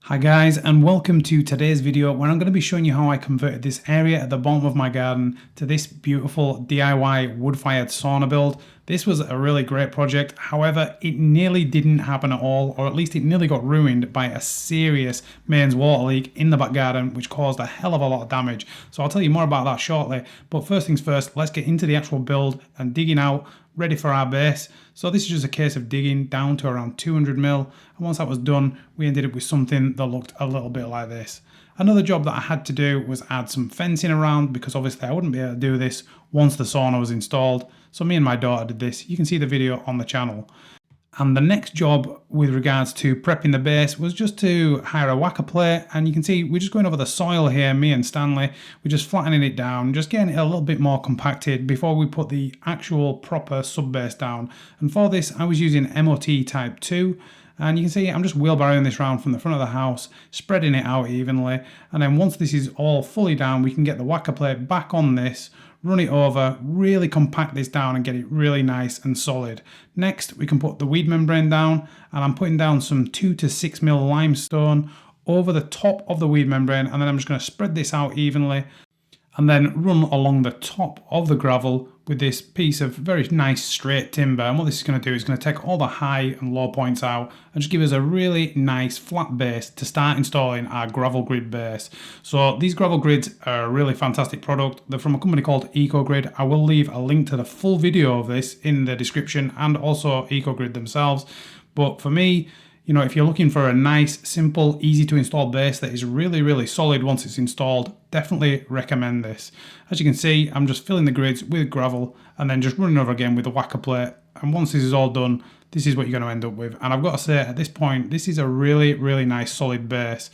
Hi guys, and welcome to today's video where I'm going to be showing you how I converted this area at the bottom of my garden to this beautiful DIY wood-fired sauna build. This was a really great project, however it nearly didn't happen at all, or at least it nearly got ruined by a serious mains water leak in the back garden which caused a hell of a lot of damage. So I'll tell you more about that shortly, but first things first, let's get into the actual build and digging out ready for our base. So this is just a case of digging down to around 200 mil, and once that was done we ended up with something that looked a little bit like this. Another job that I had to do was add some fencing around because obviously I wouldn't be able to do this once the sauna was installed, so me and my daughter did this. You can see the video on the channel. And the next job with regards to prepping the base was just to hire a whacker plate, and you can see we're just going over the soil here, me and Stanley. We're just flattening it down, just getting it a little bit more compacted before we put the actual proper sub base down. And for this I was using MOT type 2, and you can see I'm just wheelbarrowing this round from the front of the house, spreading it out evenly, and then once this is all fully down we can get the whacker plate back on this, run it over, really compact this down and get it really nice and solid. Next we can put the weed membrane down, and I'm putting down some 2 to 6 mil limestone over the top of the weed membrane, and then I'm just going to spread this out evenly and then run along the top of the gravel with this piece of very nice straight timber. And what this is going to do is going to take all the high and low points out and just give us a really nice flat base to start installing our gravel grid base. So these gravel grids are a really fantastic product. They're from a company called EcoGrid. I will leave a link to the full video of this in the description, and also EcoGrid themselves. But for me, you know, if you're looking for a nice, simple, easy to install base that is really solid once it's installed, definitely recommend this. As you can see, I'm just filling the grids with gravel and then just running over again with a whacker plate. And once this is all done, this is what you're going to end up with. And I've got to say, at this point, this is a really nice solid base.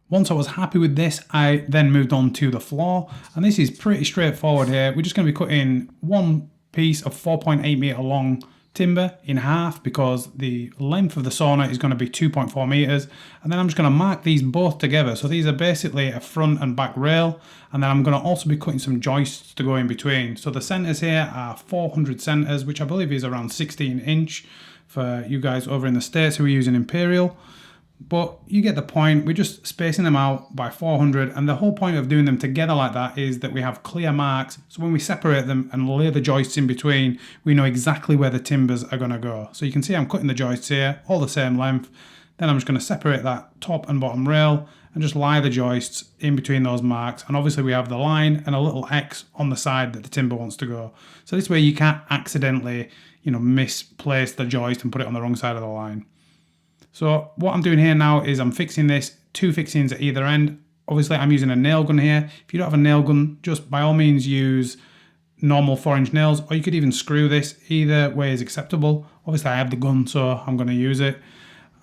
Once I was happy with this, I then moved on to the floor. And this is pretty straightforward here. We're just going to be cutting one piece of 4.8 meter long timber in half because the length of the sauna is going to be 2.4 meters, and then I'm just going to mark these both together. So these are basically a front and back rail, and then I'm going to also be cutting some joists to go in between. So the centers here are 400 centers, which I believe is around 16 inch for you guys over in the States who are using Imperial. But you get the point. We're just spacing them out by 400, and the whole point of doing them together like that is that we have clear marks, so when we separate them and lay the joists in between, we know exactly where the timbers are going to go. So you can see I'm cutting the joists here all the same length, then I'm just going to separate that top and bottom rail and just lie the joists in between those marks, and obviously we have the line and a little X on the side that the timber wants to go. So this way you can't accidentally, you know, misplace the joist and put it on the wrong side of the line. So what I'm doing here now is I'm fixing this, 2 fixings at either end. Obviously I'm using a nail gun here. If you don't have a nail gun, just by all means use normal 4-inch nails, or you could even screw this. Either way is acceptable. Obviously I have the gun, so I'm going to use it.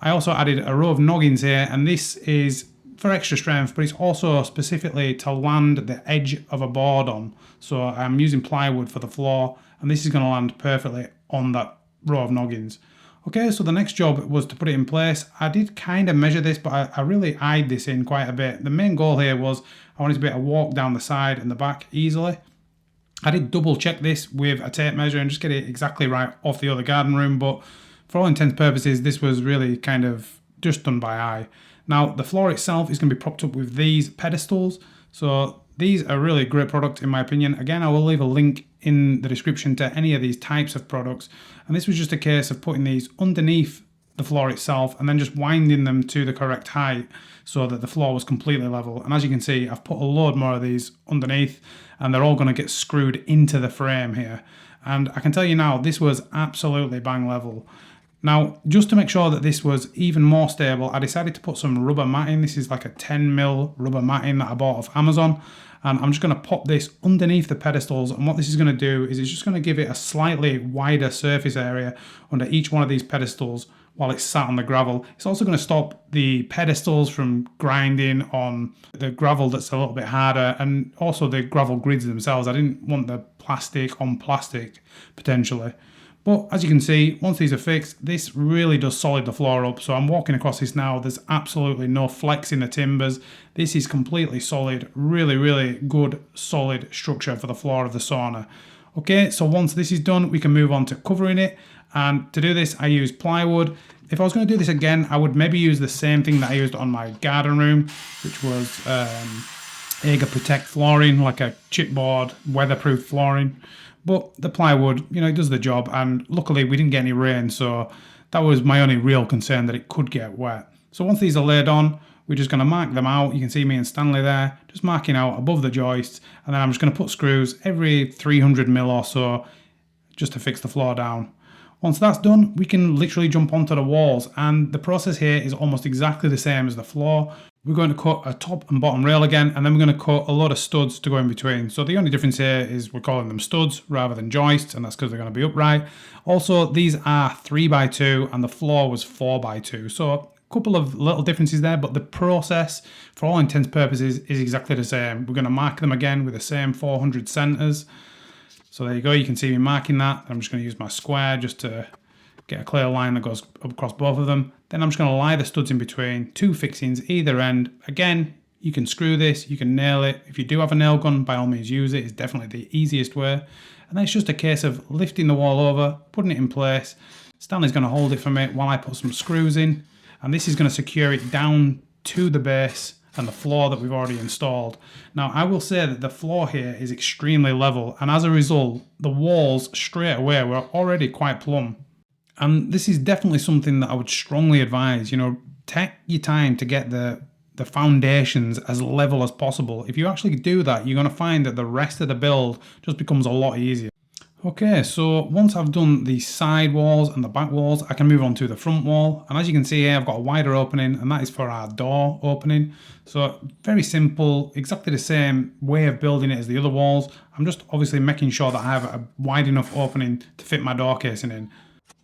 I also added a row of noggins here, and this is for extra strength, but it's also specifically to land the edge of a board on. So I'm using plywood for the floor, and this is going to land perfectly on that row of noggins. Okay, so the next job was to put it in place. I did kind of measure this, but I really eyed this in quite a bit. The main goal here was I wanted to be able to walk down the side and the back easily. I did double check this with a tape measure and just get it exactly right off the other garden room, but for all intents and purposes, this was really kind of just done by eye. Now, the floor itself is going to be propped up with these pedestals. So these are really great product in my opinion. Again, I will leave a link in the description to any of these types of products. And this was just a case of putting these underneath the floor itself and then just winding them to the correct height so that the floor was completely level. And as you can see, I've put a load more of these underneath, and they're all going to get screwed into the frame here. And I can tell you now, this was absolutely bang level. Now, just to make sure that this was even more stable, I decided to put some rubber matting. This is like a 10 mil rubber matting that I bought off Amazon. And I'm just going to pop this underneath the pedestals. And what this is going to do is it's just going to give it a slightly wider surface area under each one of these pedestals while it's sat on the gravel. It's also going to stop the pedestals from grinding on the gravel that's a little bit harder, and also the gravel grids themselves. I didn't want the plastic on plastic potentially. But as you can see, once these are fixed, this really does solid the floor up. So I'm walking across this now. There's absolutely no flex in the timbers. This is completely solid, really good, solid structure for the floor of the sauna. Okay, so once this is done, we can move on to covering it. And to do this, I use plywood. If I was going to do this again, I would maybe use the same thing that I used on my garden room, which was Aga Protect flooring, like a chipboard, weatherproof flooring. But the plywood, you know, it does the job, and luckily we didn't get any rain, so that was my only real concern, that it could get wet. So once these are laid on, we're just going to mark them out. You can see me and Stanley there, just marking out above the joists, and then I'm just going to put screws every 300mm or so, just to fix the floor down. Once that's done, we can literally jump onto the walls, and the process here is almost exactly the same as the floor. We're going to cut a top and bottom rail again, and then we're going to cut a lot of studs to go in between. So the only difference here is we're calling them studs rather than joists, and that's because they're going to be upright. Also, these are 3x2 and the floor was 4x2. So a couple of little differences there, but the process, for all intents and purposes, is exactly the same. We're going to mark them again with the same 400 centers. So there you go, you can see me marking that. I'm just going to use my square just to get a clear line that goes across both of them. Then I'm just going to lie the studs in between, 2 fixings either end. Again, you can screw this, you can nail it. If you do have a nail gun, by all means use it. It's definitely the easiest way. And then it's just a case of lifting the wall over, putting it in place. Stanley's going to hold it for me while I put some screws in. And this is going to secure it down to the base and the floor that we've already installed. Now, I will say that the floor here is extremely level, and as a result, the walls straight away were already quite plumb. And this is definitely something that I would strongly advise. You know, take your time to get the foundations as level as possible. If you actually do that, you're going to find that the rest of the build just becomes a lot easier. Okay, so once I've done the side walls and the back walls, I can move on to the front wall. And as you can see here, I've got a wider opening, and that is for our door opening. So very simple, exactly the same way of building it as the other walls. I'm just obviously making sure that I have a wide enough opening to fit my door casing in.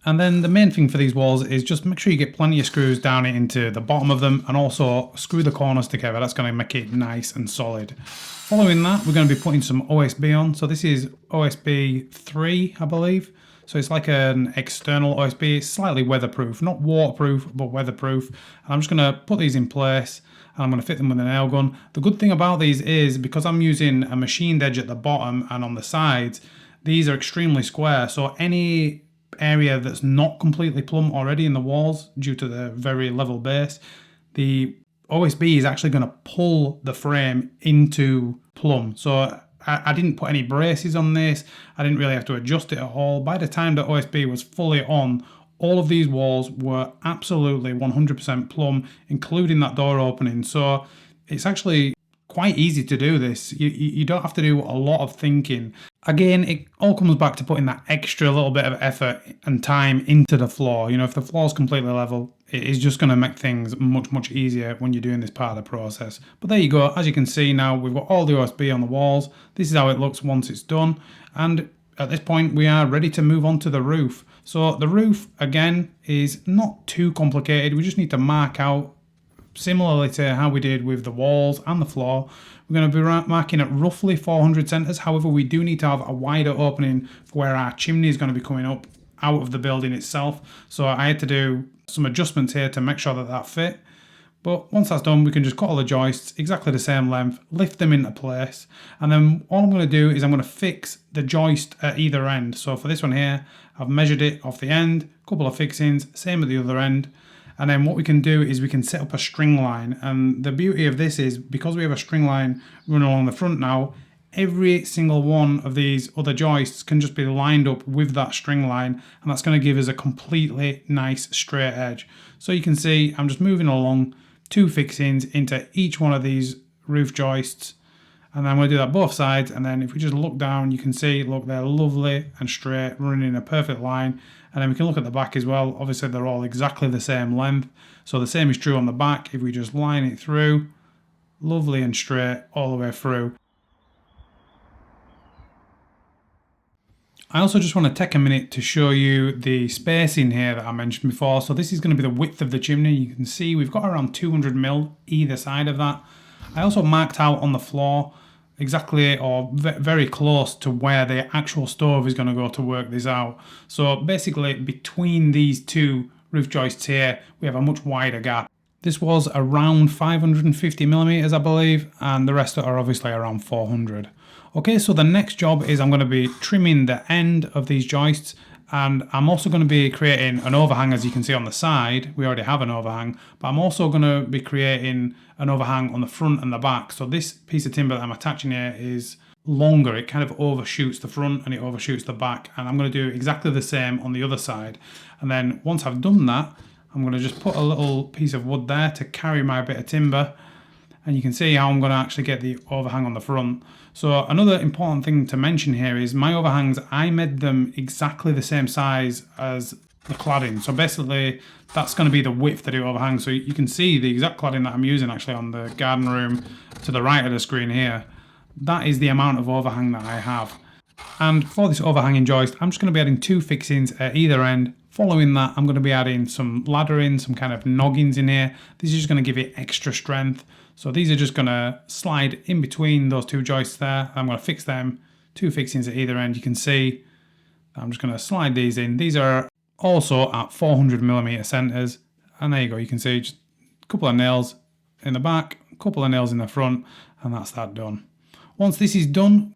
And then the main thing for these walls is just make sure you get plenty of screws down into the bottom of them, and also screw the corners together. That's going to make it nice and solid. Following that, we're going to be putting some OSB on. So this is OSB 3, I believe. So it's like an external OSB. It's slightly weatherproof, not waterproof, but weatherproof. And I'm just going to put these in place, and I'm going to fit them with a nail gun. The good thing about these is, because I'm using a machined edge at the bottom and on the sides, these are extremely square. So any area that's not completely plumb already in the walls due to the very level base, the OSB is actually going to pull the frame into plumb. So I didn't put any braces on this. I didn't really have to adjust it at all. By the time the OSB was fully on, all of these walls were absolutely 100% plumb, including that door opening. So it's actually quite easy to do this. You don't have to do a lot of thinking. Again, it all comes back to putting that extra little bit of effort and time into the floor. You know, if the floor is completely level, it is just going to make things much, much easier when you're doing this part of the process. But there you go. As you can see now, we've got all the OSB on the walls. This is how it looks once it's done. And at this point, we are ready to move on to the roof. So the roof, again, is not too complicated. We just need to mark out, similarly to how we did with the walls and the floor. We're going to be marking at roughly 400 centers. However, we do need to have a wider opening for where our chimney is going to be coming up out of the building itself. So I had to do some adjustments here to make sure that that fit. But once that's done, we can just cut all the joists exactly the same length, lift them into place. And then all I'm going to do is I'm going to fix the joist at either end. So for this one here, I've measured it off the end, a couple of fixings, same at the other end. And then what we can do is we can set up a string line. And the beauty of this is, because we have a string line running along the front now, every single one of these other joists can just be lined up with that string line. And that's going to give us a completely nice straight edge. So you can see I'm just moving along 2 fixings into each one of these roof joists. And then we'll do that both sides. And then if we just look down, you can see, look, they're lovely and straight, running in a perfect line. And then we can look at the back as well. Obviously, they're all exactly the same length. So the same is true on the back. If we just line it through, lovely and straight all the way through. I also just want to take a minute to show you the spacing here that I mentioned before. So this is going to be the width of the chimney. You can see we've got around 200mm either side of that. I also marked out on the floor exactly, or very close to where the actual stove is going to go to work this out. So basically between these two roof joists here, we have a much wider gap. This was around 550mm, I believe, and the rest are obviously around 400. Okay, so the next job is I'm going to be trimming the end of these joists, And I'm also going to be creating an overhang, as you can see on the side. We already have an overhang, but I'm also going to be creating an overhang on the front and the back. So this piece of timber that I'm attaching here is longer. It kind of overshoots the front and it overshoots the back. And I'm going to do exactly the same on the other side. And then once I've done that, I'm going to just put a little piece of wood there to carry my bit of timber. And you can see how I'm going to actually get the overhang on the front. So another important thing to mention here is my overhangs, I made them exactly the same size as the cladding. So basically that's going to be the width of the overhang. So you can see the exact cladding that I'm using actually on the garden room to the right of the screen here. That is the amount of overhang that I have. And for this overhanging joist, I'm just going to be adding 2 fixings at either end. Following that, I'm going to be adding some laddering, some kind of noggins in here. This is just going to give it extra strength. So these are just going to slide in between those 2 joists there. I'm going to fix them, 2 fixings at either end. You can see I'm just going to slide these in. These are also at 400mm centers. And there you go. You can see just a couple of nails in the back, a couple of nails in the front, and that's that done. Once this is done,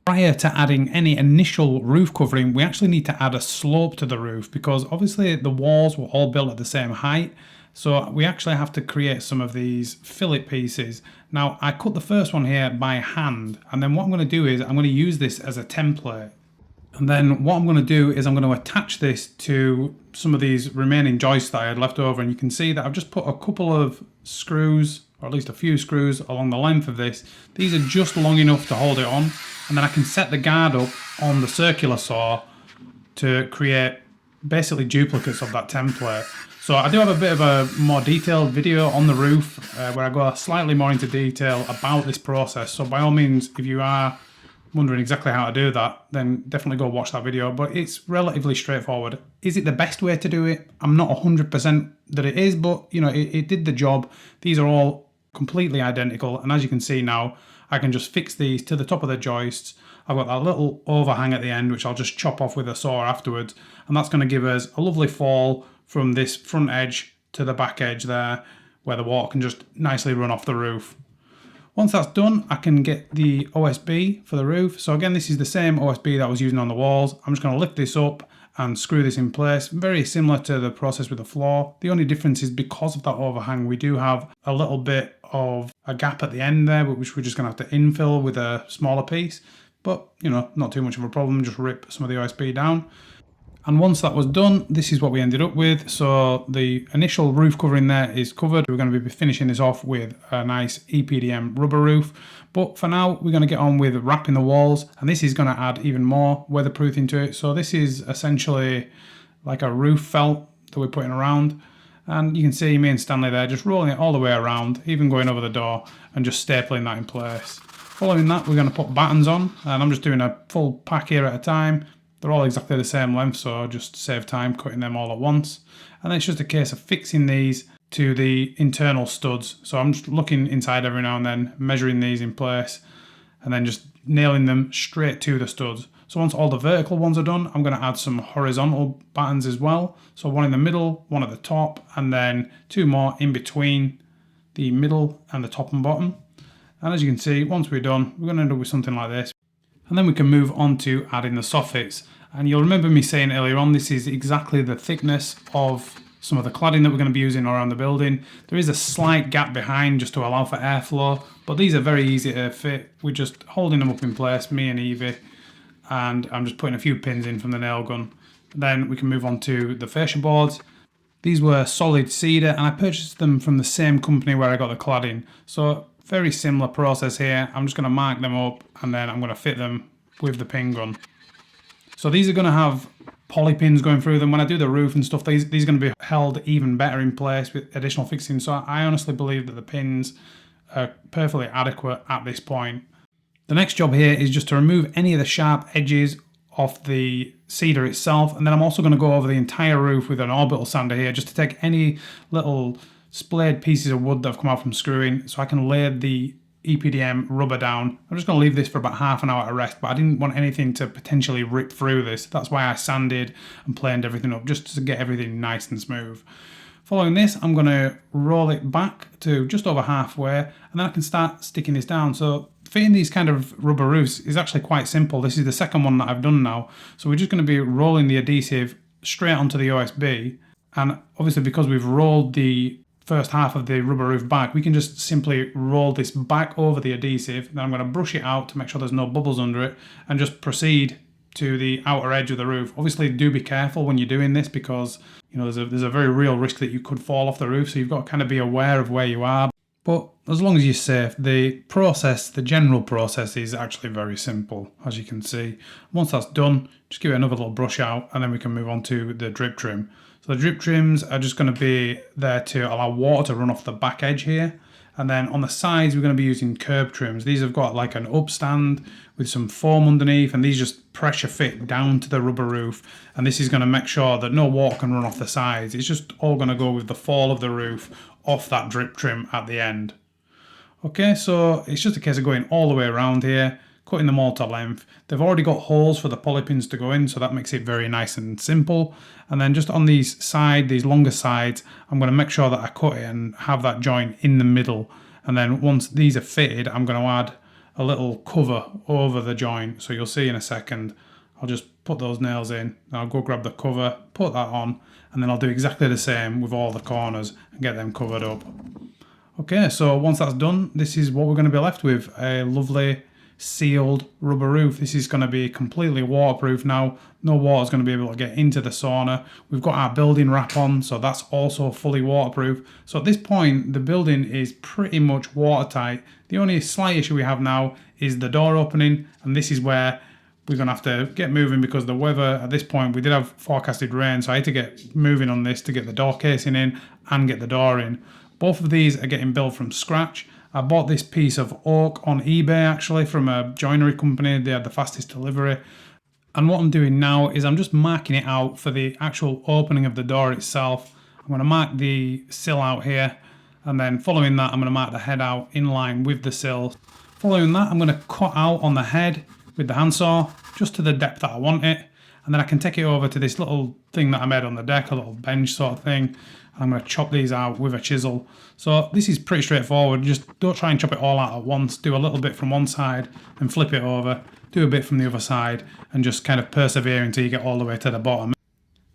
prior to adding any initial roof covering, we actually need to add a slope to the roof because obviously the walls were all built at the same height. So we actually have to create some of these fillet pieces. Now I cut the first one here by hand, and then what I'm going to do is I'm going to use this as a template. And then what I'm going to do is I'm going to attach this to some of these remaining joists that I had left over. And you can see that I've just put a couple of screws, or at least a few screws along the length of this. These are just long enough to hold it on. And then I can set the guard up on the circular saw to create basically duplicates of that template. So I do have a bit of a more detailed video on the roof where I go slightly more into detail about this process. So by all means, if you are wondering exactly how to do that, then definitely go watch that video. But it's relatively straightforward. Is it the best way to do it? I'm not 100% that it is, but you know, it did the job. These are all completely identical. And as you can see now, I can just fix these to the top of the joists. I've got that little overhang at the end, which I'll just chop off with a saw afterwards. And that's going to give us a lovely fall from this front edge to the back edge there, where the water can just nicely run off the roof. Once that's done, I can get the OSB for the roof. So again, this is the same OSB that I was using on the walls. I'm just going to lift this up and screw this in place. Very similar to the process with the floor. The only difference is because of that overhang, we do have a little bit of a gap at the end there, which we're just going to have to infill with a smaller piece. But, you know, not too much of a problem. Just rip some of the OSB down. And once that was done, this is what we ended up with. So the initial roof covering there is covered. We're going to be finishing this off with a nice EPDM rubber roof. But for now, we're going to get on with wrapping the walls. And this is going to add even more weatherproofing to it. So this is essentially like a roof felt that we're putting around. And you can see me and Stanley there just rolling it all the way around, even going over the door and just stapling that in place. Following that, we're going to put battens on. And I'm just doing a full pack here at a time. They're all exactly the same length, so just save time cutting them all at once. And then it's just a case of fixing these to the internal studs. So I'm just looking inside every now and then, measuring these in place, and then just nailing them straight to the studs. So once all the vertical ones are done, I'm going to add some horizontal battens as well. So one in the middle, one at the top, and then 2 more in between the middle and the top and bottom. And as you can see, once we're done, we're going to end up with something like this. And then we can move on to adding the soffits. And you'll remember me saying earlier on, this is exactly the thickness of some of the cladding that we're going to be using around the building. There is a slight gap behind just to allow for airflow, but these are very easy to fit. We're just holding them up in place, me and Evie, and I'm just putting a few pins in from the nail gun. Then we can move on to the fascia boards. These were solid cedar, and I purchased them from the same company where I got the cladding. So very similar process here. I'm just going to mark them up and then I'm going to fit them with the pin gun. So these are going to have poly pins going through them. When I do the roof and stuff, these are going to be held even better in place with additional fixings. So I honestly believe that the pins are perfectly adequate at this point. The next job here is just to remove any of the sharp edges off the cedar itself. And then I'm also going to go over the entire roof with an orbital sander here just to take any little splayed pieces of wood that have come out from screwing so I can lay the EPDM rubber down. I'm just going to leave this for about half an hour at rest, but I didn't want anything to potentially rip through this. That's why I sanded and planed everything up, just to get everything nice and smooth. Following this, I'm going to roll it back to just over halfway, and then I can start sticking this down. So fitting these kind of rubber roofs is actually quite simple. This is the second one that I've done now. So we're just going to be rolling the adhesive straight onto the OSB. And obviously because we've rolled the first half of the rubber roof back, we can just simply roll this back over the adhesive. Then I'm going to brush it out to make sure there's no bubbles under it and just proceed to the outer edge of the roof. Obviously do be careful when you're doing this because there's a very real risk that you could fall off the roof, so you've got to kind of be aware of where you are. But as long as you're safe, the general process is actually very simple, as you can see. Once that's done, just give it another little brush out and then we can move on to the drip trim. So the drip trims are just going to be there to allow water to run off the back edge here. And then on the sides, we're going to be using curb trims. These have got like an upstand with some foam underneath, and these just pressure fit down to the rubber roof. And this is going to make sure that no water can run off the sides. It's just all going to go with the fall of the roof off that drip trim at the end. Okay, so it's just a case of going all the way around here, cutting them all to length. They've already got holes for the poly pins to go in, so that makes it very nice and simple. And then just on these longer sides, I'm going to make sure that I cut it and have that joint in the middle. And then once these are fitted, I'm going to add a little cover over the joint. So you'll see in a second, I'll just put those nails in, I'll go grab the cover, put that on, and then I'll do exactly the same with all the corners and get them covered up. Okay, so once that's done, this is what we're going to be left with, a lovely sealed rubber roof. This is going to be completely waterproof now. No water's going to be able to get into the sauna. We've got our building wrap on, so that's also fully waterproof. So at this point, the building is pretty much watertight. The only slight issue we have now is the door opening, and this is where we're going to have to get moving because the weather at this point, we did have forecasted rain, so I had to get moving on this to get the door casing in and get the door in. Both of these are getting built from scratch. I bought this piece of oak on eBay actually from a joinery company. They had the fastest delivery. And what I'm doing now is I'm just marking it out for the actual opening of the door itself. I'm going to mark the sill out here, and then following that I'm going to mark the head out in line with the sill. Following that I'm going to cut out on the head with the handsaw just to the depth that I want it, and then I can take it over to this little thing that I made on the deck, a little bench sort of thing. I'm going to chop these out with a chisel. So this is pretty straightforward. Just don't try and chop it all out at once. Do a little bit from one side and flip it over. Do a bit from the other side and just kind of persevere until you get all the way to the bottom.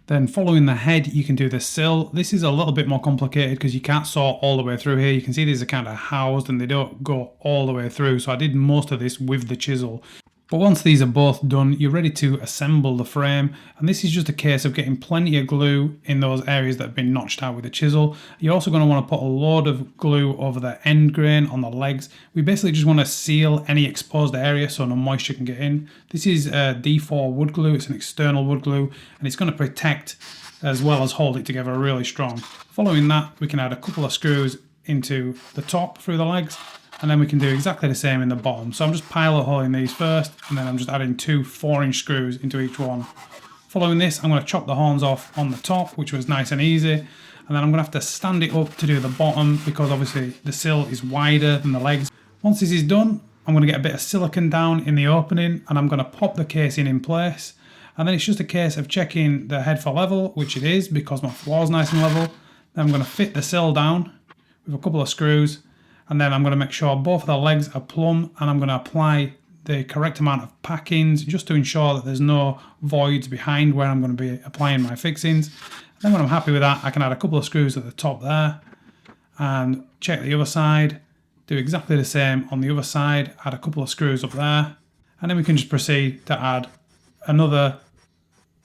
Then following the head, you can do the sill. This is a little bit more complicated because you can't saw all the way through here. You can see these are kind of housed and they don't go all the way through. So I did most of this with the chisel. But once these are both done, you're ready to assemble the frame, and this is just a case of getting plenty of glue in those areas that have been notched out with a chisel. You're also going to want to put a load of glue over the end grain on the legs. We basically just want to seal any exposed area so no moisture can get in. This is a D4 wood glue, it's an external wood glue, and it's going to protect as well as hold it together really strong. Following that, we can add a couple of screws into the top through the legs, and then we can do exactly the same in the bottom. So I'm just pilot holing these first, and then I'm just adding 2 4-inch screws into each one. Following this, I'm going to chop the horns off on the top, which was nice and easy. And then I'm going to have to stand it up to do the bottom because obviously the sill is wider than the legs. Once this is done, I'm going to get a bit of silicone down in the opening, and I'm going to pop the casing in place. And then it's just a case of checking the head for level, which it is because my floor is nice and level. Then I'm going to fit the sill down with a couple of screws. And then I'm going to make sure both of the legs are plumb, and I'm going to apply the correct amount of packings just to ensure that there's no voids behind where I'm going to be applying my fixings. And then when I'm happy with that, I can add a couple of screws at the top there and check the other side, do exactly the same on the other side, add a couple of screws up there, and then we can just proceed to add another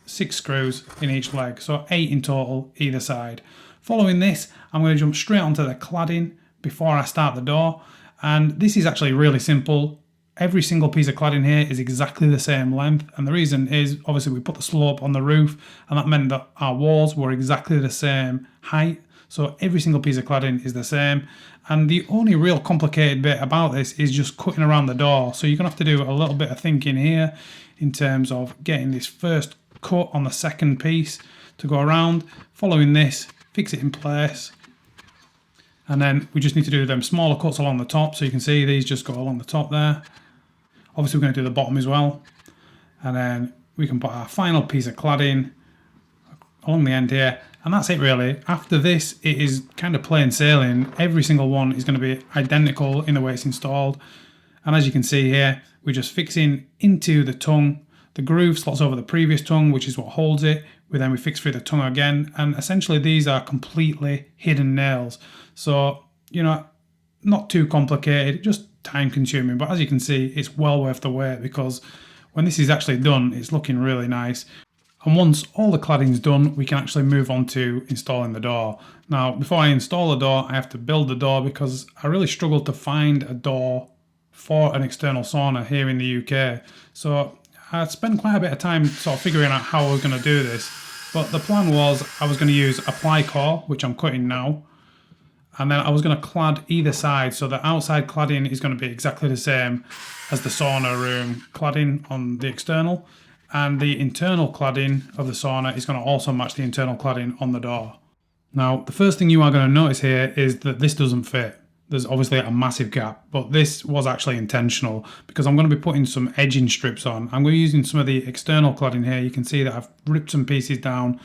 6 screws in each leg, so 8 in total either side. Following this, I'm going to jump straight onto the cladding before I start the door, and this is actually really simple. Every single piece of cladding here is exactly the same length, and the reason is obviously we put the slope on the roof, and that meant that our walls were exactly the same height, so every single piece of cladding is the same. And the only real complicated bit about this is just cutting around the door, so you're gonna have to do a little bit of thinking here in terms of getting this first cut on the second piece to go around. Following this, fix it in place. And then we just need to do them smaller cuts along the top. So you can see these just go along the top there. Obviously we're going to do the bottom as well. And then we can put our final piece of cladding along the end here. And that's it really. After this, it is kind of plain sailing. Every single one is going to be identical in the way it's installed. And as you can see here, we're just fixing into the tongue. The groove slots over the previous tongue, which is what holds it. We fix through the tongue again. And essentially these are completely hidden nails. So, you know, not too complicated, just time consuming. But as you can see, it's well worth the wait, because when this is actually done, it's looking really nice. And once all the cladding's done, we can actually move on to installing the door. Now, before I install the door, I have to build the door, because I really struggled to find a door for an external sauna here in the UK. So I spent quite a bit of time sort of figuring out how I was going to do this. But the plan was I was going to use a ply core, which I'm cutting now. And then I was going to clad either side. So the outside cladding is going to be exactly the same as the sauna room cladding on the external. And the internal cladding of the sauna is going to also match the internal cladding on the door. Now, the first thing you are going to notice here is that this doesn't fit. There's obviously a massive gap, but this was actually intentional, because I'm going to be putting some edging strips on. I'm going to be using some of the external cladding here. You can see that I've ripped some pieces down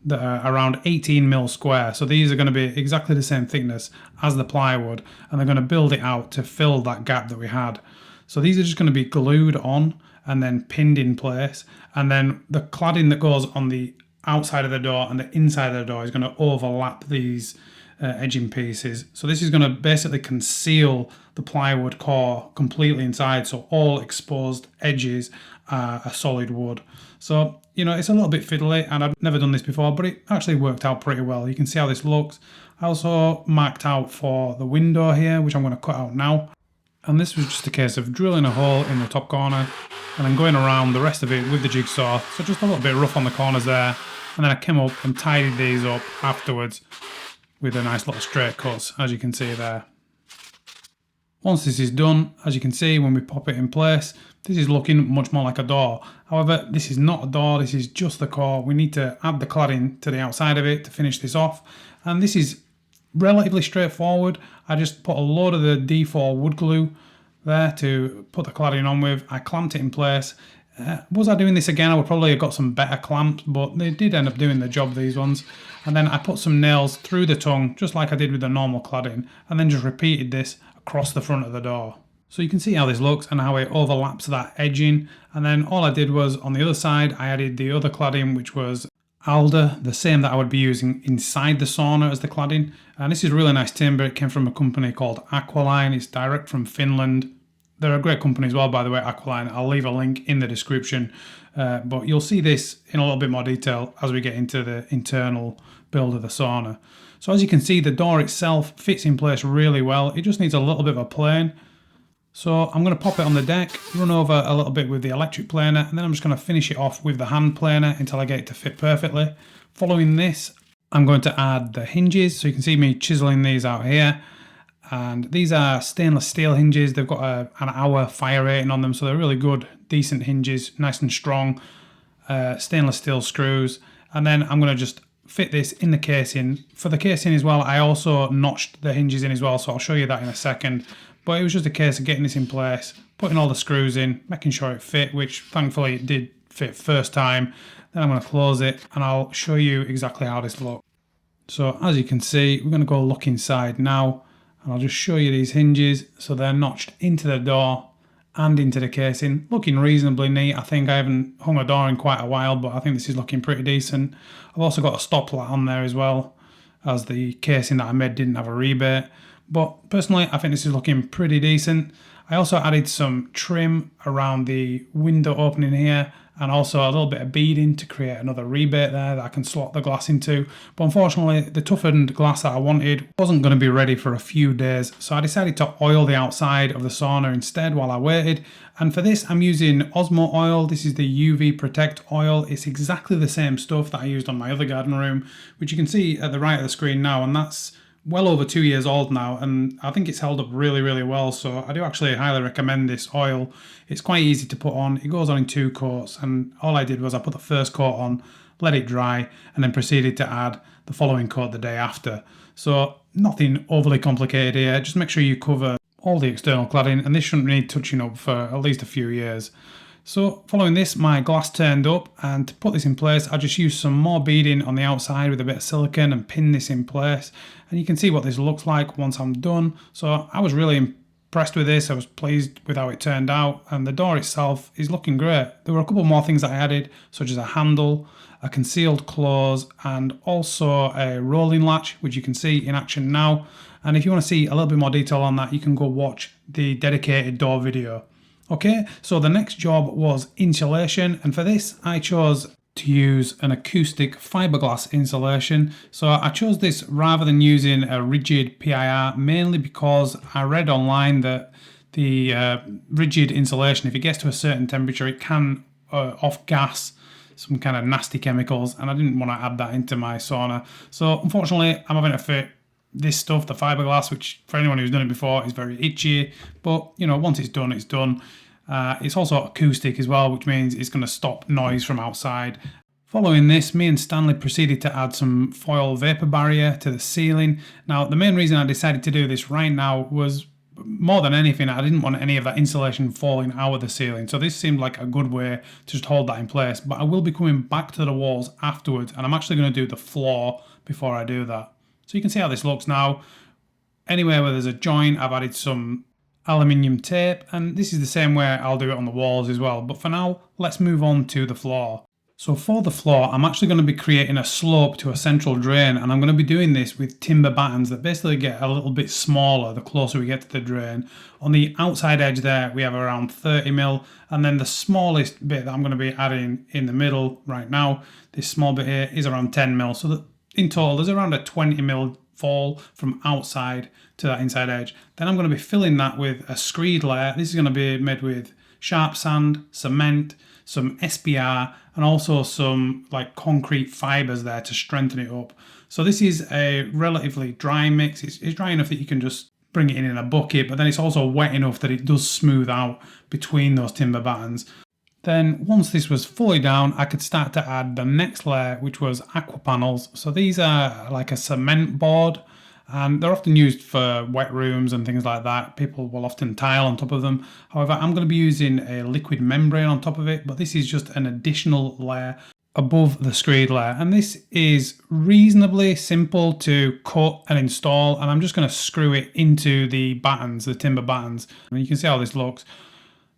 that are around 18 mil square. So these are going to be exactly the same thickness as the plywood, and they're going to build it out to fill that gap that we had. So these are just going to be glued on and then pinned in place. And then the cladding that goes on the outside of the door and the inside of the door is going to overlap these edging pieces. So this is going to basically conceal the plywood core completely inside, so all exposed edges are a solid wood. So, you know, it's a little bit fiddly, and I've never done this before, but it actually worked out pretty well. You can see how this looks. I also marked out for the window here, which I'm going to cut out now. And this was just a case of drilling a hole in the top corner and then going around the rest of it with the jigsaw. So just a little bit rough on the corners there. And then I came up and tidied these up afterwards with a nice little straight cuts, as you can see there. Once this is done, as you can see, when we pop it in place, this is looking much more like a door. However, this is not a door, this is just the core. We need to add the cladding to the outside of it to finish this off. And this is relatively straightforward. I just put a load of the D4 wood glue there to put the cladding on with. I clamped it in place. Was I doing this again? I would probably have got some better clamps, but they did end up doing the job, these ones. And then I put some nails through the tongue, just like I did with the normal cladding, and then just repeated this across the front of the door. So you can see how this looks and how it overlaps that edging. And then all I did was, on the other side, I added the other cladding, which was Alder, the same that I would be using inside the sauna as the cladding. And this is really nice timber. It came from a company called Aqualine. It's direct from Finland. They're a great company as well, by the way, Aqualine. I'll leave a link in the description. But you'll see this in a little bit more detail as we get into the internal build of the sauna. So as you can see, the door itself fits in place really well. It just needs a little bit of a plane. So I'm going to pop it on the deck, run over a little bit with the electric planer, and then I'm just going to finish it off with the hand planer until I get it to fit perfectly. Following this, I'm going to add the hinges. So you can see me chiseling these out here. And these are stainless steel hinges. They've got an hour fire rating on them, so they're really good, decent hinges, nice and strong, stainless steel screws. And then I'm going to just fit this in the casing. For the casing as well, I also notched the hinges in as well, so I'll show you that in a second. But it was just a case of getting this in place, putting all the screws in, making sure it fit, which thankfully it did fit first time. Then I'm going to close it and I'll show you exactly how this looks. So as you can see, we're going to go look inside now, and I'll just show you these hinges. So they're notched into the door and into the casing, looking reasonably neat. I think I haven't hung a door in quite a while, but I think this is looking pretty decent. I've also got a stoplight on there as well, as the casing that I made didn't have a rebate. But personally, I think this is looking pretty decent. I also added some trim around the window opening here, and also a little bit of beading to create another rebate there that I can slot the glass into. But unfortunately, the toughened glass that I wanted wasn't going to be ready for a few days, so I decided to oil the outside of the sauna instead while I waited. And for this, I'm using Osmo oil. This is the UV Protect oil. It's exactly the same stuff that I used on my other garden room, which you can see at the right of the screen now, and that's well over 2 years old now, and I think it's held up really, really well. So I do actually highly recommend this oil. It's quite easy to put on. It goes on in 2 coats, and all I did was I put the first coat on, let it dry, and then proceeded to add the following coat the day after. So nothing overly complicated here. Just make sure you cover all the external cladding, and this shouldn't need touching up for at least a few years. So following this, my glass turned up, and to put this in place, I just used some more beading on the outside with a bit of silicone and pin this in place. And you can see what this looks like once I'm done. So I was really impressed with this. I was pleased with how it turned out, and the door itself is looking great. There were a couple more things that I added, such as a handle, a concealed close, and also a rolling latch, which you can see in action now. And if you want to see a little bit more detail on that, you can go watch the dedicated door video. Okay, so the next job was insulation, and for this I chose to use an acoustic fiberglass insulation. So I chose this rather than using a rigid PIR, mainly because I read online that the rigid insulation, if it gets to a certain temperature, it can off gas some kind of nasty chemicals, and I didn't want to add that into my sauna. So unfortunately, I'm having to fit this stuff, the fiberglass, which for anyone who's done it before is very itchy, but you know, once it's done, it's done. It's also acoustic as well, which means it's going to stop noise from outside. Following this, me and Stanley proceeded to add some foil vapor barrier to the ceiling. Now, the main reason I decided to do this right now was, more than anything, I didn't want any of that insulation falling out of the ceiling. So this seemed like a good way to just hold that in place. But I will be coming back to the walls afterwards, and I'm actually going to do the floor before I do that. So you can see how this looks now. Anywhere where there's a joint, I've added some aluminium tape, and this is the same way I'll do it on the walls as well. But for now, let's move on to the floor. So for the floor, I'm actually going to be creating a slope to a central drain, and I'm going to be doing this with timber battens that basically get a little bit smaller the closer we get to the drain. On the outside edge there, we have around 30mm, and then the smallest bit that I'm going to be adding in the middle right now, this small bit here, is around 10mm. So that in total, there's around a 20mm fall from outside to that inside edge. Then I'm going to be filling that with a screed layer. This is going to be made with sharp sand, cement, some SBR, and also some like concrete fibers there to strengthen it up. So this is a relatively dry mix. It's dry enough that you can just bring it in a bucket, but then it's also wet enough that it does smooth out between those timber battens. Then once this was fully down, I could start to add the next layer, which was aqua panels. So these are like a cement board, and they're often used for wet rooms and things like that. People will often tile on top of them. However, I'm going to be using a liquid membrane on top of it, but this is just an additional layer above the screed layer. And this is reasonably simple to cut and install, and I'm just going to screw it into the battens, the timber battens. And you can see how this looks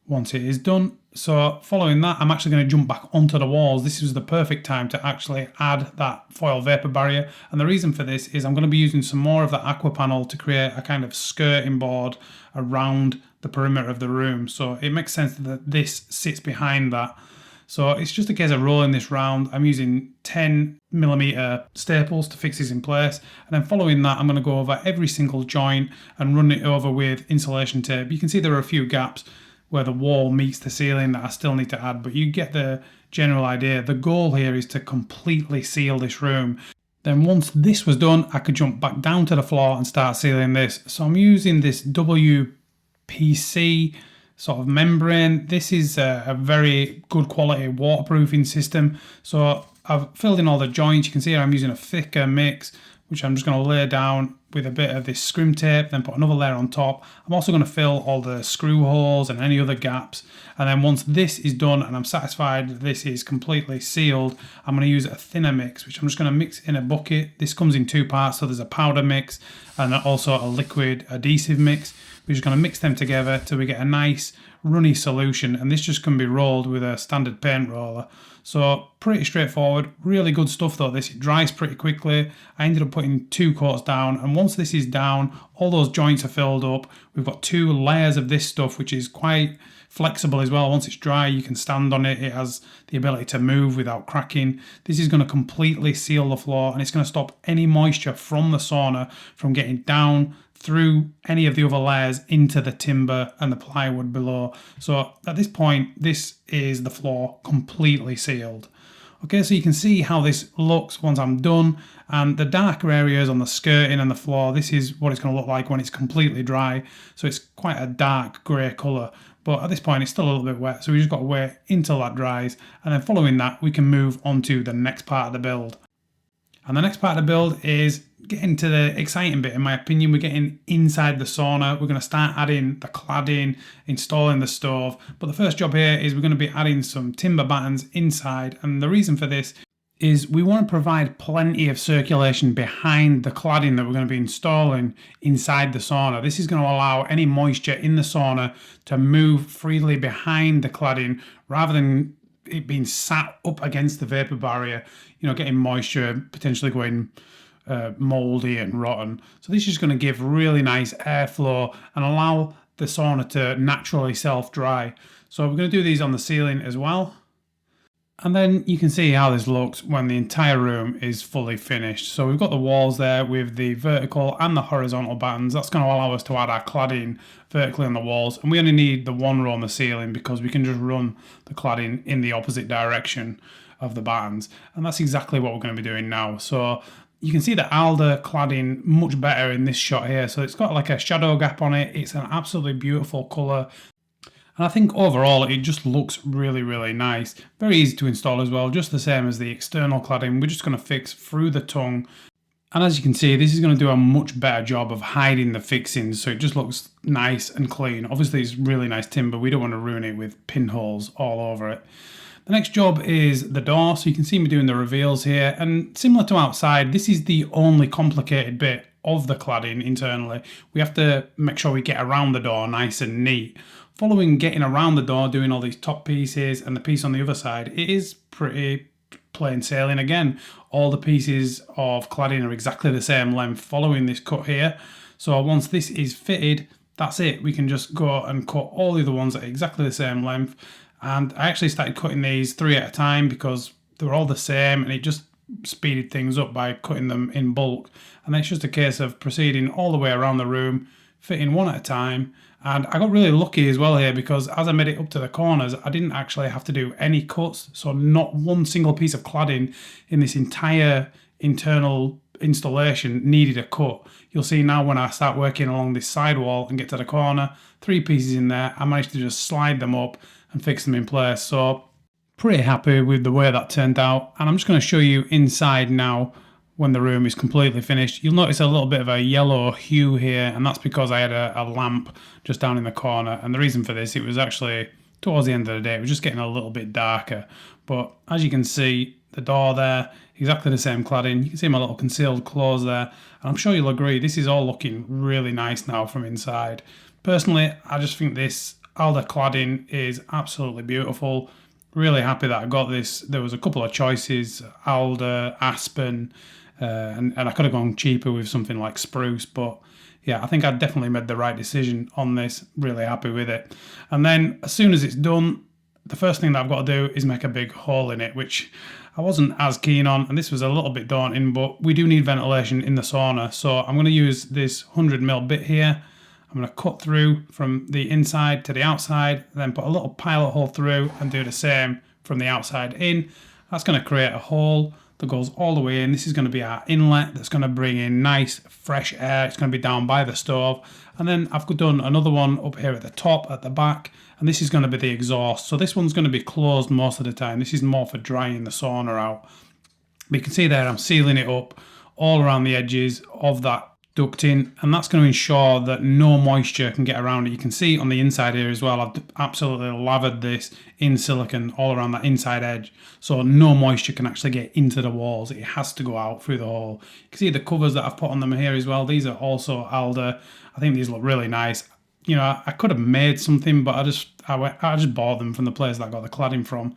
once it is done. So following that, I'm actually going to jump back onto the walls. This is the perfect time to actually add that foil vapor barrier. And the reason for this is I'm going to be using some more of that aqua panel to create a kind of skirting board around the perimeter of the room. So it makes sense that this sits behind that. So it's just a case of rolling this round. I'm using 10mm staples to fix this in place. And then following that, I'm going to go over every single joint and run it over with insulation tape. You can see there are a few gaps where the wall meets the ceiling that I still need to add, but you get the general idea. The goal here is to completely seal this room. Then once this was done, I could jump back down to the floor and start sealing this. So I'm using this WPC sort of membrane. This is a very good quality waterproofing system. So I've filled in all the joints. You can see here I'm using a thicker mix, which I'm just going to lay down with a bit of this scrim tape, then put another layer on top. I'm also going to fill all the screw holes and any other gaps. And then once this is done and I'm satisfied that this is completely sealed, I'm going to use a thinner mix, which I'm just going to mix in a bucket. This comes in two parts, so there's a powder mix and also a liquid adhesive mix. We're just going to mix them together till we get a nice runny solution, and this just can be rolled with a standard paint roller. So pretty straightforward, really good stuff though this. It dries pretty quickly. I ended up putting 2 coats down, and once this is down, all those joints are filled up. We've got 2 layers of this stuff, which is quite flexible as well. Once it's dry, you can stand on it. It has the ability to move without cracking. This is going to completely seal the floor, and it's going to stop any moisture from the sauna from getting down through any of the other layers into the timber and the plywood below. So at this point, this is the floor completely sealed. Okay, so you can see how this looks once I'm done, and the darker areas on the skirting and the floor, this is what it's going to look like when it's completely dry. So it's quite a dark grey colour, but at this point it's still a little bit wet, so we just got to wait until that dries, and then following that we can move on to the next part of the build. And the next part of the build is getting to the exciting bit, in my opinion. We're getting inside the sauna. We're going to start adding the cladding, installing the stove. But the first job here is we're going to be adding some timber battens inside. And the reason for this is we want to provide plenty of circulation behind the cladding that we're going to be installing inside the sauna. This is going to allow any moisture in the sauna to move freely behind the cladding rather than it being sat up against the vapor barrier, getting moisture, potentially going moldy and rotten. So this is going to give really nice airflow and allow the sauna to naturally self-dry. So we're going to do these on the ceiling as well. And then you can see how this looks when the entire room is fully finished. So we've got the walls there with the vertical and the horizontal battens. That's going to allow us to add our cladding vertically on the walls. And we only need the one row on the ceiling because we can just run the cladding in the opposite direction of the battens. And that's exactly what we're going to be doing now. So you can see the Alder cladding much better in this shot here. So it's got like a shadow gap on it. It's an absolutely beautiful colour. And I think overall it just looks really, really nice. Very easy to install as well, just the same as the external cladding. We're just going to fix through the tongue. And as you can see, this is going to do a much better job of hiding the fixings, so it just looks nice and clean. Obviously it's really nice timber, we don't want to ruin it with pinholes all over it. The next job is the door, so you can see me doing the reveals here. And similar to outside, this is the only complicated bit of the cladding internally. We have to make sure we get around the door nice and neat. Following getting around the door, doing all these top pieces and the piece on the other side, it is pretty plain sailing again. All the pieces of cladding are exactly the same length following this cut here. So once this is fitted, that's it. We can just go and cut all the other ones at exactly the same length. And I actually started cutting these 3 at a time because they were all the same and it just speeded things up by cutting them in bulk. And then it's just a case of proceeding all the way around the room, fitting one at a time. And I got really lucky as well here because as I made it up to the corners, I didn't actually have to do any cuts. So not one single piece of cladding in this entire internal installation needed a cut. You'll see now when I start working along this side wall and get to the corner, 3 pieces in there, I managed to just slide them up and fix them in place. So pretty happy with the way that turned out. And I'm just going to show you inside now when the room is completely finished. You'll notice a little bit of a yellow hue here, and that's because I had a lamp just down in the corner. And the reason for this, it was actually towards the end of the day, it was just getting a little bit darker. But as you can see, the door there, exactly the same cladding. You can see my little concealed close there. And I'm sure you'll agree, this is all looking really nice now from inside. Personally, I just think this Alder cladding is absolutely beautiful. Really happy that I got this. There was a couple of choices, Alder, aspen, and I could have gone cheaper with something like spruce, but yeah, I think I definitely made the right decision on this. Really happy with it. And then as soon as it's done, the first thing that I've got to do is make a big hole in it, which I wasn't as keen on, and this was a little bit daunting, but we do need ventilation in the sauna. So I'm going to use this 100mm bit here. I'm going to cut through from the inside to the outside, then put a little pilot hole through and do the same from the outside in. That's going to create a hole that goes all the way in. This is going to be our inlet that's going to bring in nice fresh air. It's going to be down by the stove. And then I've done another one up here at the top, at the back, and this is going to be the exhaust. So this one's going to be closed most of the time. This is more for drying the sauna out. But you can see there I'm sealing it up all around the edges of that ducting, and that's going to ensure that no moisture can get around it. You can see on the inside here as well, I've absolutely lathered this in silicone all around that inside edge, so no moisture can actually get into the walls. It has to go out through the hole. You can see the covers that I've put on them here as well. These are also Alder. I think these look really nice. You know, I could have made something, but I just bought them from the place that I got the cladding from.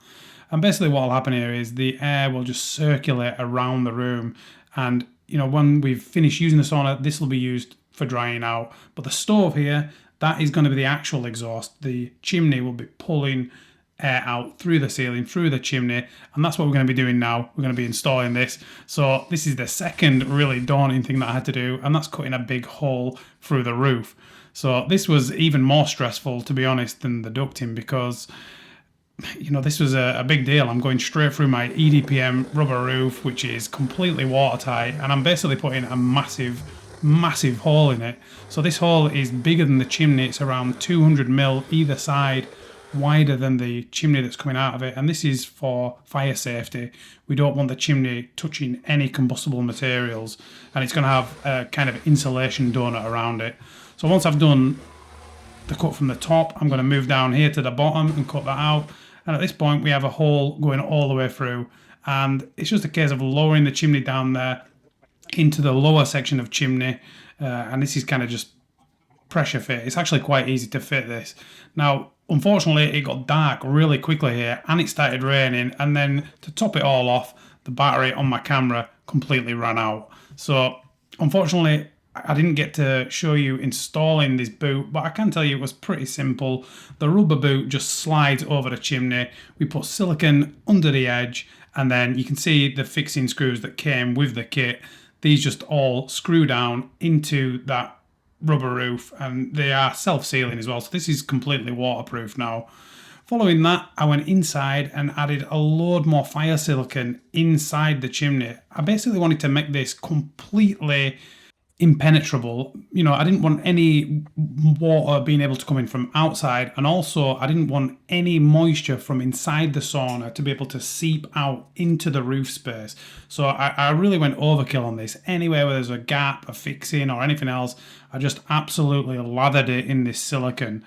And basically what will happen here is the air will just circulate around the room, and you know, when we've finished using the sauna, this will be used for drying out. But the stove here, that is going to be the actual exhaust. The chimney will be pulling air out through the ceiling, through the chimney, and that's what we're going to be doing now. We're going to be installing this. So this is the second really daunting thing that I had to do, and that's cutting a big hole through the roof. So this was even more stressful, to be honest, than the ducting, because you know, this was a big deal. I'm going straight through my EPDM rubber roof, which is completely watertight, and I'm basically putting a massive hole in it. So this hole is bigger than the chimney. It's around 200mm either side, wider than the chimney that's coming out of it, and this is for fire safety. We don't want the chimney touching any combustible materials, and it's going to have a kind of insulation donut around it. So once I've done the cut from the top, I'm going to move down here to the bottom and cut that out. And at this point we have a hole going all the way through, and it's just a case of lowering the chimney down there into the lower section of chimney, and this is kind of just pressure fit. It's actually quite easy to fit this. Now, unfortunately, it got dark really quickly here, and it started raining, and then to top it all off, the battery on my camera completely ran out. So unfortunately, I didn't get to show you installing this boot, but I can tell you it was pretty simple. The rubber boot just slides over the chimney. We put silicone under the edge, and then you can see the fixing screws that came with the kit. These just all screw down into that rubber roof, and they are self-sealing as well, so this is completely waterproof now. Following that, I went inside and added a load more fire silicone inside the chimney. I basically wanted to make this completely impenetrable. You know, I didn't want any water being able to come in from outside, and also I didn't want any moisture from inside the sauna to be able to seep out into the roof space. So I really went overkill on this. Anywhere where there's a gap, a fixing or anything else, I just absolutely lathered it in this silicone.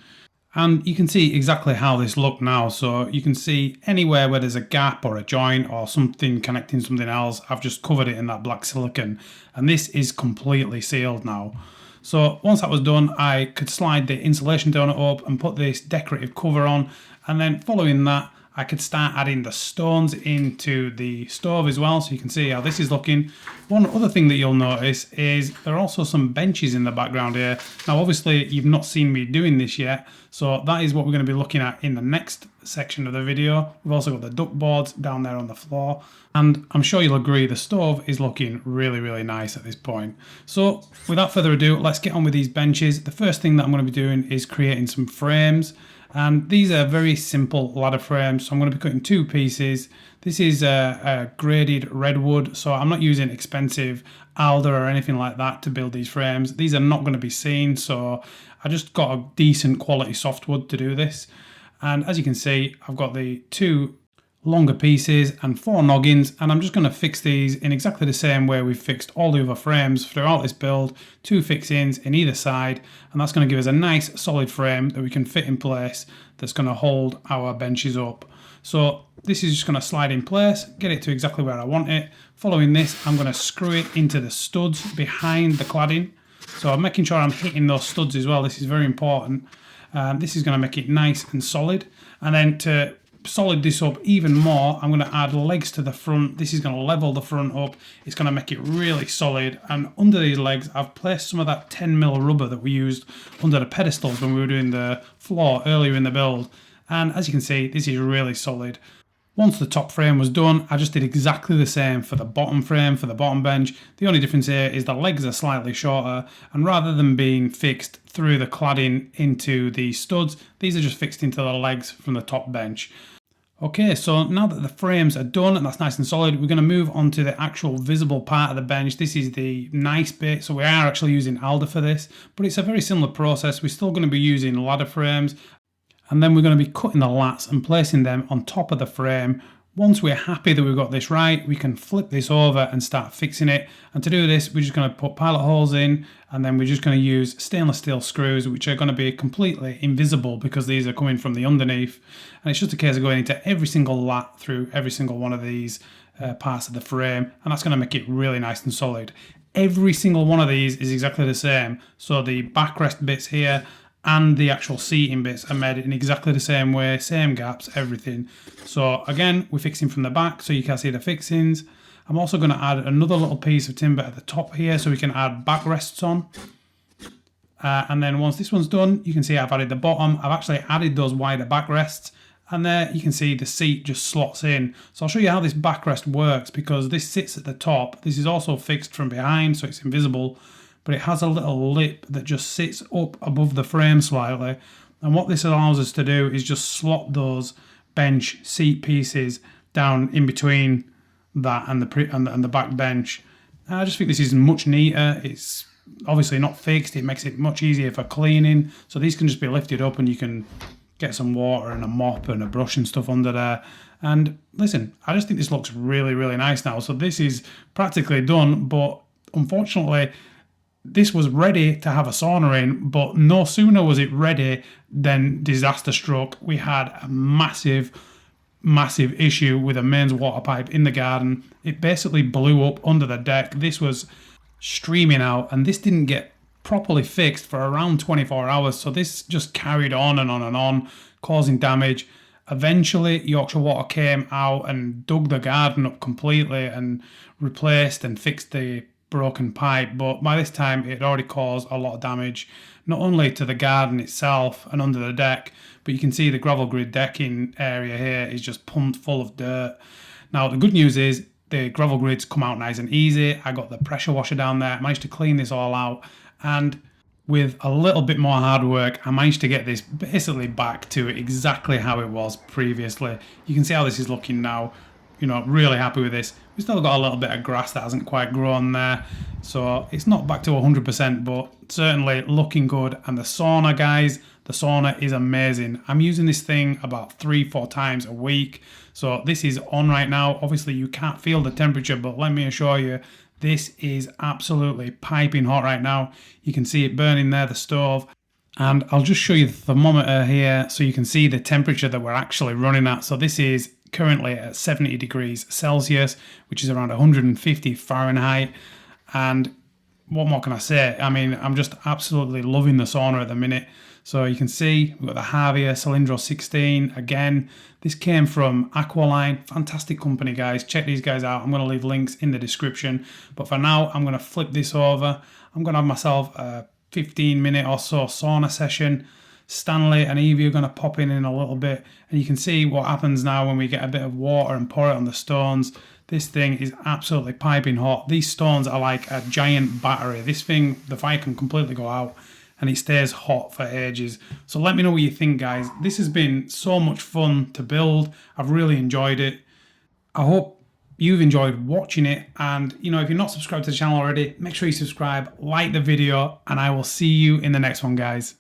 And you can see exactly how this looked now. So you can see anywhere where there's a gap or a joint or something connecting something else, I've just covered it in that black silicone. And this is completely sealed now. So once that was done, I could slide the insulation donut up and put this decorative cover on. And then following that, I could start adding the stones into the stove as well, so you can see how this is looking. One other thing that you'll notice is there are also some benches in the background here. Now obviously you've not seen me doing this yet, so that is what we're going to be looking at in the next section of the video. We've also got the duct boards down there on the floor, and I'm sure you'll agree the stove is looking really nice at this point. So without further ado, let's get on with these benches. The first thing that I'm going to be doing is creating some frames. And these are very simple ladder frames, so I'm going to be cutting two pieces. This is a graded redwood, so I'm not using expensive Alder or anything like that to build these frames. These are not going to be seen, so I just got a decent quality softwood to do this. And as you can see, I've got the two longer pieces and 4 noggins, and I'm just going to fix these in exactly the same way we've fixed all the other frames throughout this build. 2 fixings in either side, and that's going to give us a nice solid frame that we can fit in place that's going to hold our benches up. So this is just going to slide in place, get it to exactly where I want it. Following this, I'm going to screw it into the studs behind the cladding. So I'm making sure I'm hitting those studs as well. This is very important. This is going to make it nice and solid. And then to solid this up even more, I'm going to add legs to the front. This is going to level the front up. It's going to make it really solid, and under these legs I've placed some of that 10mm rubber that we used under the pedestals when we were doing the floor earlier in the build, and as you can see, this is really solid. Once the top frame was done, I just did exactly the same for the bottom frame, for the bottom bench. The only difference here is the legs are slightly shorter, and rather than being fixed through the cladding into the studs, these are just fixed into the legs from the top bench. Okay, so now that the frames are done and that's nice and solid, we're going to move on to the actual visible part of the bench. This is the nice bit, so we are actually using Alder for this, but it's a very similar process. We're still going to be using ladder frames, and then we're going to be cutting the lats and placing them on top of the frame. Once we're happy that we've got this right, we can flip this over and start fixing it. And to do this, we're just going to put pilot holes in, and then we're just going to use stainless steel screws, which are going to be completely invisible because these are coming from the underneath. And it's just a case of going into every single lat through every single one of these parts of the frame, and that's going to make it really nice and solid. Every single one of these is exactly the same. So the backrest bits here and the actual seating bits are made in exactly the same way, same gaps, everything. So again, we're fixing from the back so you can see the fixings. I'm also going to add another little piece of timber at the top here so we can add backrests on. And then once this one's done, you can see I've added the bottom. I've actually added those wider backrests, and there you can see the seat just slots in. So I'll show you how this backrest works, because this sits at the top. This is also fixed from behind, so it's invisible, but it has a little lip that just sits up above the frame slightly. And what this allows us to do is just slot those bench seat pieces down in between that and the back bench. I just think this is much neater. It's obviously not fixed. It makes it much easier for cleaning. So these can just be lifted up, and you can get some water and a mop and a brush and stuff under there. And listen, I just think this looks really nice now. So this is practically done, but unfortunately this was ready to have a sauna in, but no sooner was it ready than disaster struck. We had a massive massive issue with a mains water pipe in the garden. It basically blew up under the deck. This was streaming out, and this didn't get properly fixed for around 24 hours. So this just carried on and on and on, causing damage. Eventually, Yorkshire Water came out and dug the garden up completely and replaced and fixed the broken pipe. But by this time, it had already caused a lot of damage, not only to the garden itself and under the deck, but you can see the gravel grid decking area here is just pumped full of dirt. Now, the good news is the gravel grids come out nice and easy. I got the pressure washer down there, managed to clean this all out, and with a little bit more hard work, I managed to get this basically back to exactly how it was previously. You can see how this is looking now. You know, really happy with this. We still got a little bit of grass that hasn't quite grown there, so it's not back to 100%, but certainly looking good. And the sauna, guys, the sauna is amazing. I'm using this thing about 3-4 times a week, so this is on right now. Obviously, you can't feel the temperature, but let me assure you, this is absolutely piping hot right now. You can see it burning there, the stove. And I'll just show you the thermometer here so you can see the temperature that we're actually running at. So this is currently at 70 degrees Celsius, which is around 150 Fahrenheit. And what more can I say? I mean, I'm just absolutely loving the sauna at the minute. So you can see we've got the Harvier Cylindro 16. Again, this came from Aqualine. Fantastic company, guys. Check these guys out. I'm going to leave links in the description. But for now, I'm going to flip this over. I'm going to have myself a 15-minute or so sauna session. Stanley and Evie are going to pop in a little bit. And you can see what happens now when we get a bit of water and pour it on the stones. This thing is absolutely piping hot. These stones are like a giant battery. This thing, the fire can completely go out and it stays hot for ages. So let me know what you think, guys. This has been so much fun to build. I've really enjoyed it. I hope you've enjoyed watching it. And, you know, if you're not subscribed to the channel already, make sure you subscribe, like the video, and I will see you in the next one, guys.